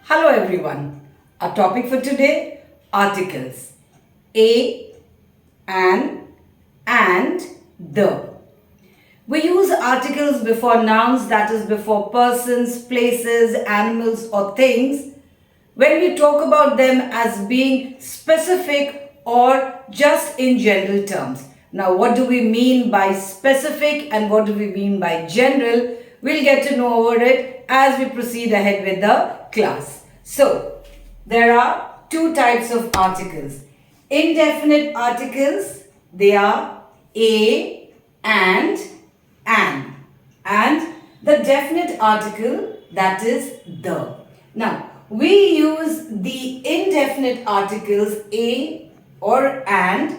Hello everyone. Our topic for today, articles. A, an, and, the. We use articles before nouns, that is before persons, places, animals or things, when we talk about them as being specific or just in general terms. Now, what do we mean by specific and what do we mean by general? We'll get to know over it as we proceed ahead with the class. So, there are two types of articles. Indefinite articles, they are a and an. And the definite article, that is the. Now, we use the indefinite articles a or and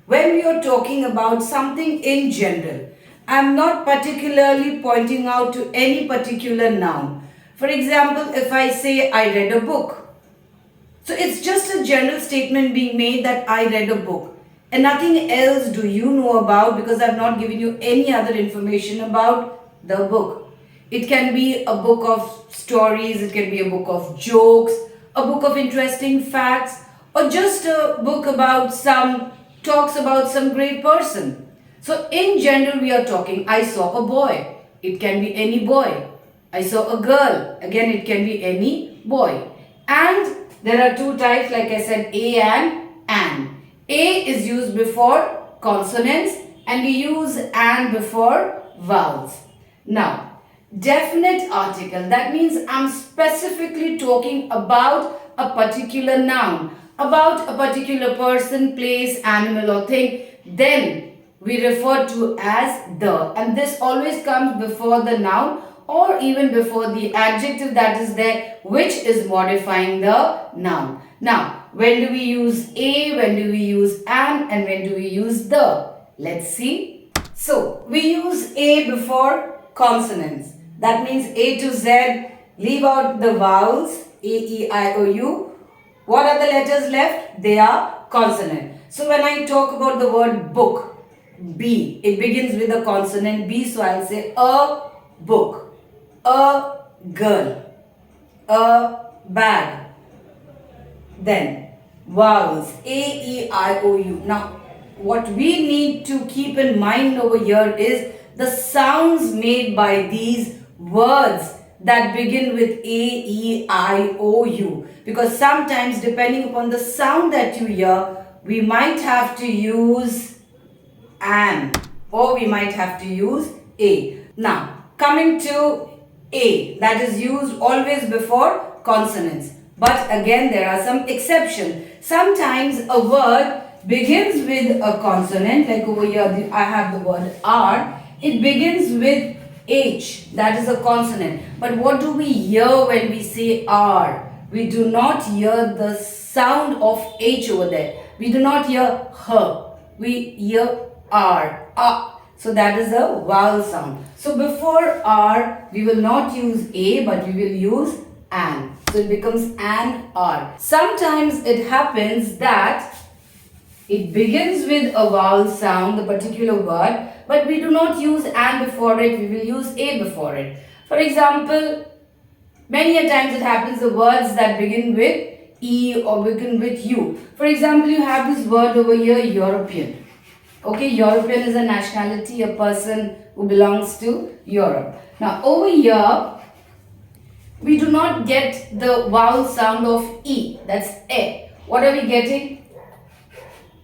when we are talking about something in general. I am not particularly pointing out to any particular noun. For example, if I say I read a book, so it's just a general statement being made that I read a book. And nothing else do you know about because I've not given you any other information about the book. It can be a book of stories, it can be a book of jokes, a book of interesting facts, or just a book about talks about some great person. So in general we are talking, I saw a boy. It can be any boy. I saw a girl. Again, it can be any boy. And there are two types, like I said, a and an. A is used before consonants and we use an before vowels. Now, definite article, that means I'm specifically talking about a particular noun, about a particular person, place, animal or thing. Then we refer to as the, and this always comes before the noun or even before the adjective that is there, which is modifying the noun. Now, when do we use a, when do we use an, and when do we use the? Let's see. So, we use a before consonants. That means A to Z, leave out the vowels, A, E, I, O, U. What are the letters left? They are consonant. So, when I talk about the word book, B, it begins with a consonant B, so I'll say a book, a girl, a bag. Then vowels A, E, I, O, U. Now, what we need to keep in mind over here is the sounds made by these words that begin with A, E, I, O, U. Because sometimes, depending upon the sound that you hear, we might have to use an or we might have to use a. Now, coming to a, that is used always before consonants. But again, there are some exceptions. Sometimes a word begins with a consonant, like over here I have the word R. It begins with H, that is a consonant. But what do we hear when we say R? We do not hear the sound of H over there. We do not hear her. We hear R. So that is a vowel sound. So before R, we will not use A, but we will use an. So it becomes an R. Sometimes it happens that it begins with a vowel sound, the particular word, but we do not use an before it, we will use a before it. For example, many a times it happens the words that begin with E or begin with U. For example, you have this word over here, European. Okay, European is a nationality, a person who belongs to Europe. Now over here, we do not get the vowel sound of E, that's A. What are we getting?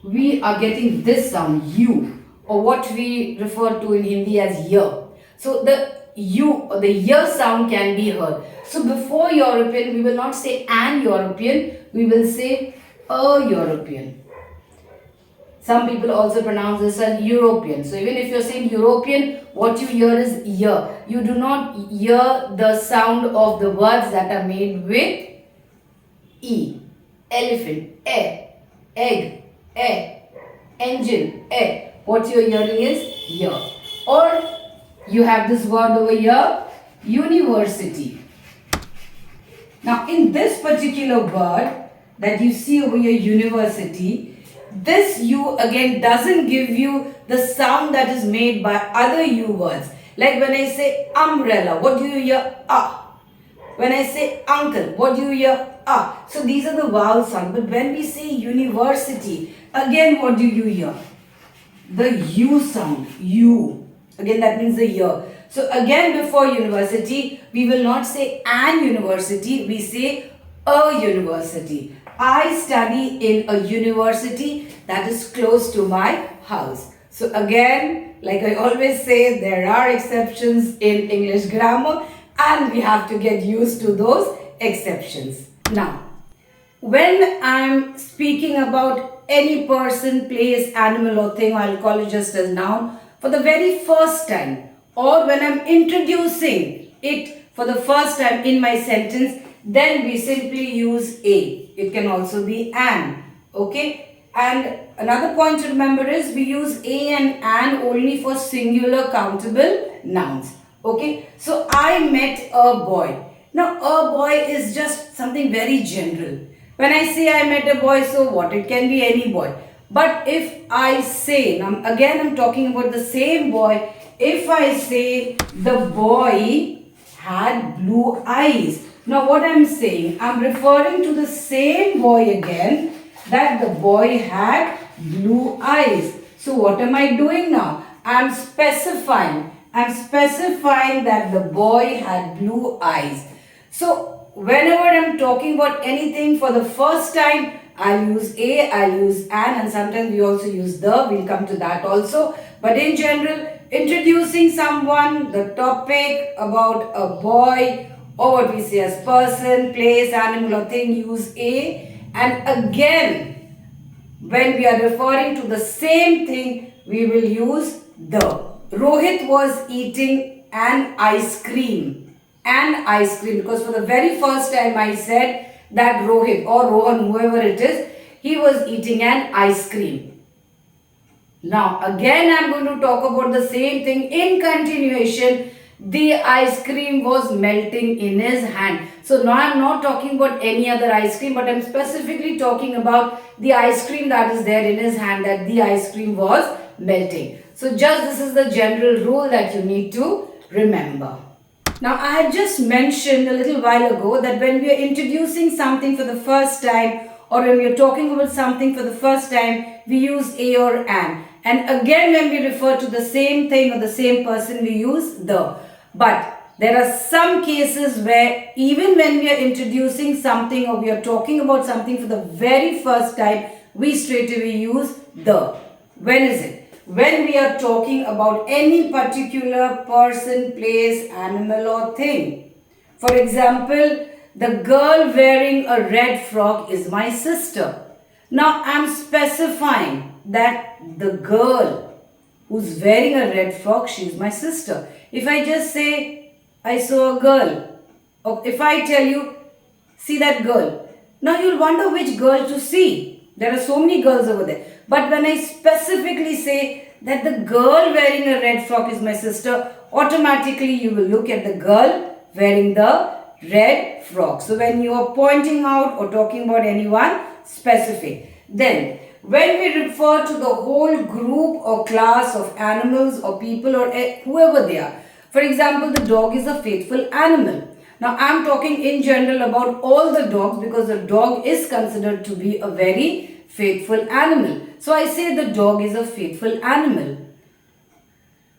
We are getting this sound, U, or what we refer to in Hindi as year. So the U or the year sound can be heard. So before European, we will not say an European, we will say a European. Some people also pronounce this as European. So even if you're saying European, what you hear is year. You do not hear the sound of the words that are made with E. Elephant, egg, engine, What you're hearing is year. Or you have this word over here, university. Now in this particular word that you see over here, university, this U again doesn't give you the sound that is made by other U words. Like when I say umbrella, what do you hear? when I say uncle, what do you hear? Ah. So these are the vowel sound. But when we say university, again what do you hear? The U sound. U. Again that means the year. So again before university, we will not say an university, we say a university. I study in a university that is close to my house. So again, like I always say, there are exceptions in English grammar and we have to get used to those exceptions. Now, when I'm speaking about any person, place, animal or thing, I'll call it just as noun, for the very first time, or when I'm introducing it for the first time in my sentence, then we simply use a. It can also be an. Okay? And another point to remember is we use a and an only for singular countable nouns. Okay? So I met a boy. Now a boy is just something very general. When I say I met a boy, so what? It can be any boy. But if I say, now again I'm talking about the same boy. If I say the boy had blue eyes. Now what I'm saying, I'm referring to the same boy again, that the boy had blue eyes. So what am I doing now? I'm specifying that the boy had blue eyes. So whenever I'm talking about anything for the first time, I'll use a, I'll use an, and sometimes we also use the. We'll come to that also. But in general, introducing someone, the topic about a boy, or what we say as person, place, animal or thing, use a. And again, when we are referring to the same thing, we will use the. Rohit was eating an ice cream. An ice cream, because for the very first time I said that Rohit or Rohan, whoever it is, he was eating an ice cream. Now again I'm going to talk about the same thing in continuation. The ice cream was melting in his hand. So now I'm not talking about any other ice cream, but I'm specifically talking about the ice cream that is there in his hand, that the ice cream was melting. So just this is the general rule that you need to remember. Now I had just mentioned a little while ago that when we are introducing something for the first time, or when we are talking about something for the first time, we use a or an. And again when we refer to the same thing or the same person, we use the. But there are some cases where even when we are introducing something or we are talking about something for the very first time, we straight away use the. When is it? When we are talking about any particular person, place, animal or thing. For example, the girl wearing a red frock is my sister. Now I am specifying that the girl who's wearing a red frock, she is my sister. If I just say, I saw a girl, or if I tell you, see that girl, now you'll wonder which girl to see. There are so many girls over there. But when I specifically say that the girl wearing a red frock is my sister, automatically you will look at the girl wearing the red frock. So when you are pointing out or talking about anyone specific. Then when we refer to the whole group or class of animals or people or whoever they are. For example, the dog is a faithful animal. Now I am talking in general about all the dogs because the dog is considered to be a very faithful animal. So I say the dog is a faithful animal.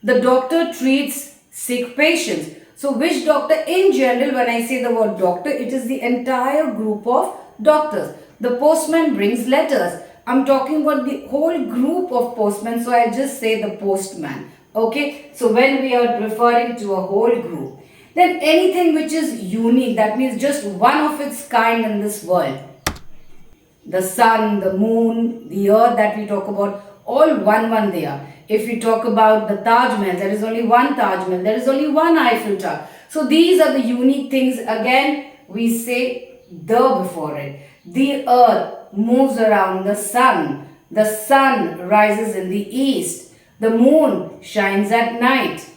The doctor treats sick patients. So which doctor? In general, when I say the word doctor, it is the entire group of doctors. The postman brings letters. I'm talking about the whole group of postmen, so I just say the postman. Okay, so when we are referring to a whole group, then anything which is unique, that means just one of its kind in this world. The sun, the moon, the earth that we talk about, all one they are. If we talk about the Taj Mahal, there is only one Taj Mahal, there is only one Eiffel Tower. So these are the unique things. Again, we say the before it. The earth moves around the sun. The sun rises in the east. The moon shines at night.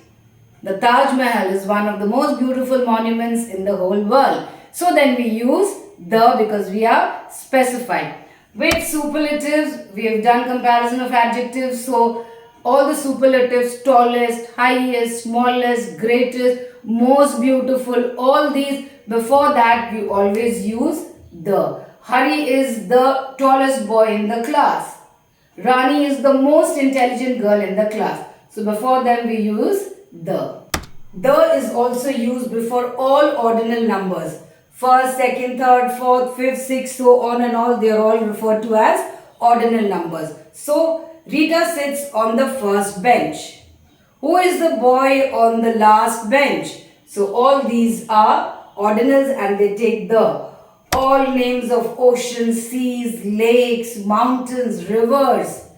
The Taj Mahal is one of the most beautiful monuments in the whole world. So then we use the because we are specifying. With superlatives, we have done comparison of adjectives. So all the superlatives, tallest, highest, smallest, greatest, most beautiful, all these, before that we always use the. Hari is the tallest boy in the class. Rani is the most intelligent girl in the class. So before them we use the. The is also used before all ordinal numbers. First, second, third, fourth, fifth, sixth, so on and all, they are all referred to as ordinal numbers. So Rita sits on the first bench. Who is the boy on the last bench? So all these are ordinals and they take the. All names of oceans, seas, lakes, mountains, rivers,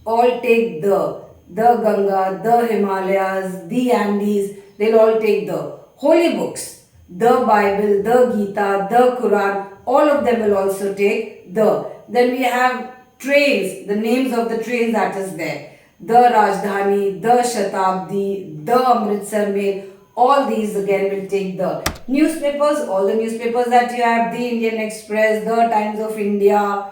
all take the. The Ganga, the Himalayas, the Andes, they'll all take the. Holy books, the Bible, the Gita, the Quran, all of them will also take the. Then we have trains, the names of the trains that is there. The Rajdhani, the Shatabdi, the Amritsar Mail, all these again will take the. Newspapers, all the newspapers that you have, the Indian Express, the Times of India,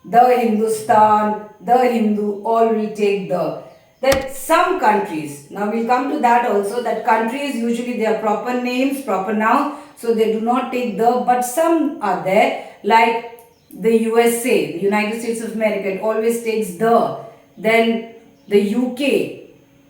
the Hindustan, the Hindu, all will take the. That some countries, now we'll come to that also, that countries usually they are proper names, proper noun, so they do not take the, but some are there, like the USA, the United States of America, it always takes the. Then the UK,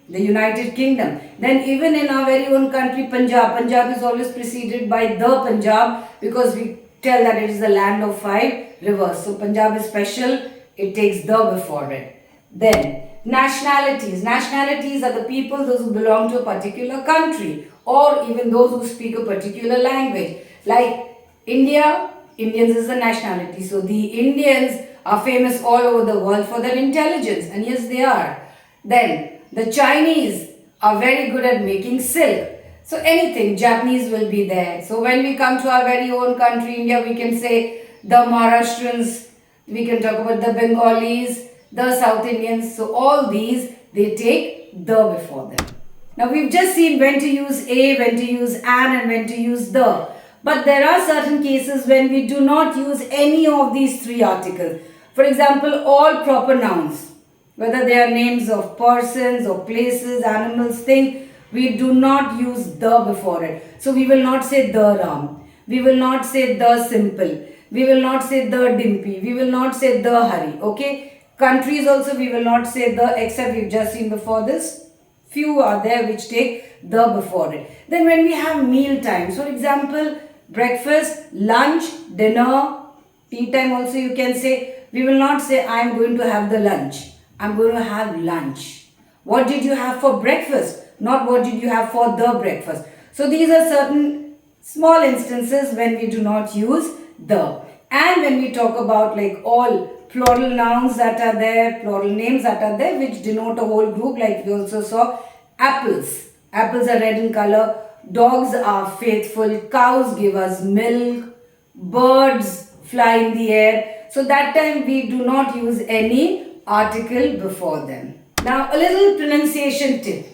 the United Kingdom. Then even in our very own country, Punjab is always preceded by the Punjab, because we tell that it is the land of 5 rivers. So Punjab is special, it takes the before it. Then nationalities. Nationalities are the people, those who belong to a particular country, or even those who speak a particular language. Like India, Indians is a nationality. So the Indians are famous all over the world for their intelligence, and yes, they are. Then the Chinese are very good at making silk. So anything, Japanese will be there. So when we come to our very own country, India, we can say the Maharashtrians, we can talk about the Bengalis, the South Indians. So all these, they take the before them. Now we've just seen when to use a, when to use an, and when to use the. But there are certain cases when we do not use any of these 3 articles. For example, all proper nouns, whether they are names of persons or places, animals, things, we do not use the before it. So we will not say the Ram. We will not say the Simple. We will not say the Dimpy. We will not say the Hari. Okay. Countries also we will not say the, except we've just seen before this. Few are there which take the before it. Then when we have meal times, for example, breakfast, lunch, dinner, tea time also you can say, we will not say I am going to have the lunch. I am going to have lunch. What did you have for breakfast? Not what did you have for the breakfast. So these are certain small instances when we do not use the. And when we talk about like all plural nouns that are there, plural names that are there, which denote a whole group, like we also saw apples. Apples are red in color. Dogs are faithful. Cows give us milk. Birds fly in the air. So that time we do not use any article before them. Now a little pronunciation tip.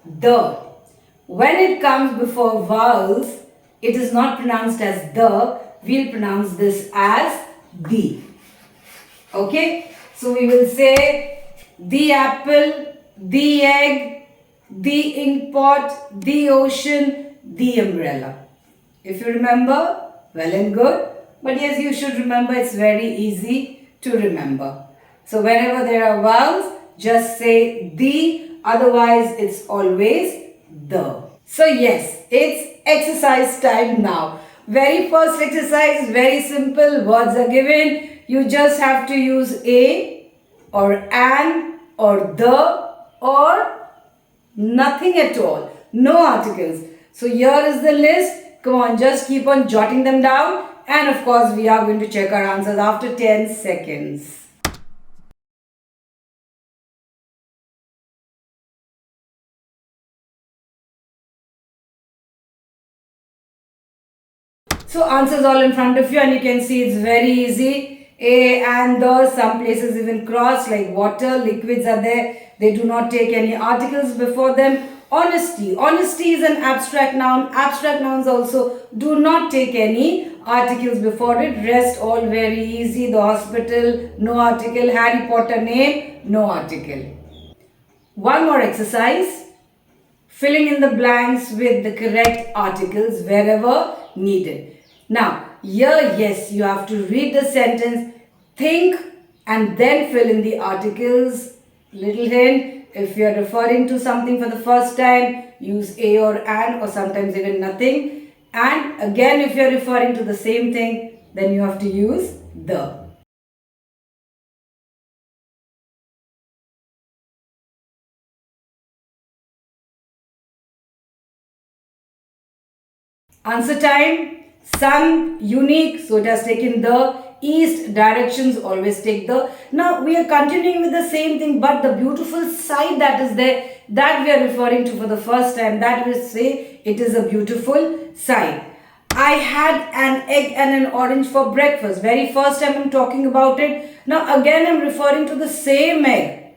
The. When it comes before vowels, it is not pronounced as the. We'll pronounce this as the. Okay? So we will say the apple, the egg, the ink pot, the ocean, the umbrella. If you remember, well and good. But yes, you should remember, it's very easy to remember. So whenever there are vowels, just say the, otherwise it's always the. So yes, it's exercise time now. Very first exercise, very simple, words are given. You just have to use a or an or the or nothing at all. No articles. So here is the list. Come on, just keep on jotting them down. And of course, we are going to check our answers after 10 seconds. So answers all in front of you, and you can see it's very easy. A and the, some places even cross, like water, liquids are there. They do not take any articles before them. Honesty. Honesty is an abstract noun. Abstract nouns also do not take any articles before it. Rest all very easy. The hospital, no article. Harry Potter name, no article. one more exercise, filling in the blanks with the correct articles wherever needed. Now, here, yes, you have to read the sentence, think, and then fill in the articles. Little hint, if you are referring to something for the first time, use a or an, or sometimes even nothing. And again, if you are referring to the same thing, then you have to use the. Answer time. Sun, unique, so it has taken the. East, directions, always take the. Now we are continuing with the same thing, but the beautiful side that is there, that we are referring to for the first time, that we say it is a beautiful side. I had an egg and an orange for breakfast. Very first time I'm talking about it. Now again I'm referring to the same egg.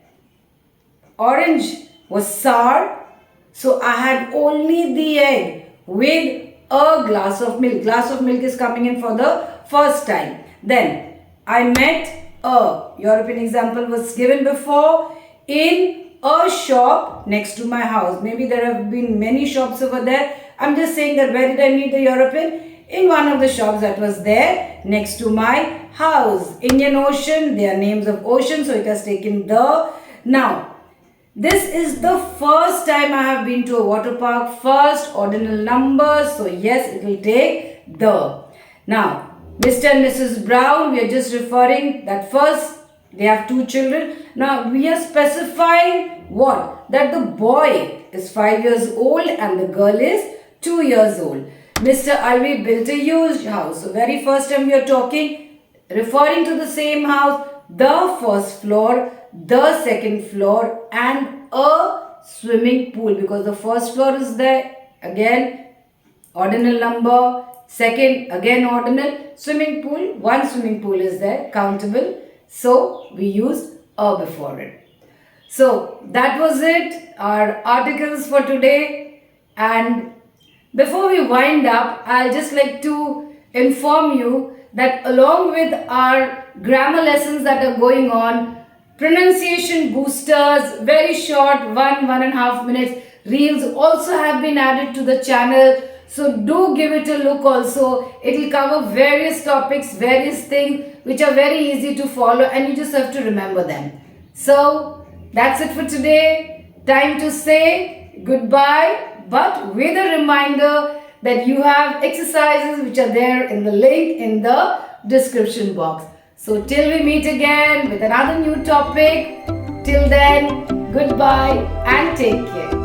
Orange was sour, so I had only the egg with a glass of milk. Glass of milk is coming in for the first time. Then I met a, European example was given before, in a shop next to my house. Maybe there have been many shops over there. I'm just saying that where did I meet the European? In one of the shops that was there next to my house. Indian Ocean, they are names of ocean, so it has taken the. Now, this is the first time I have been to a water park. First ordinal number, so yes, it will take the. Now, Mr. and Mrs. Brown, we are just referring that first they have two children. Now we are specifying what? That the boy is 5 years old and the girl is 2 years old. Mr. Alvi built a used house. So very first time we are talking, referring to the same house, the first floor, the second floor, and a swimming pool, because the first floor is there. Again, ordinal number. Second, again ordinal. Swimming pool, one swimming pool is there, countable. So we used a before it. So that was it, our articles for today. And before we wind up, I'll just like to inform you that along with our grammar lessons that are going on, pronunciation boosters, very short 1.5 minutes reels also have been added to the channel. So do give it a look also. It will cover various topics, various things which are very easy to follow, and you just have to remember them. So that's it for today. Time to say goodbye, but with a reminder that you have exercises which are there in the link in the description box. So till we meet again with another new topic, till then, goodbye and take care.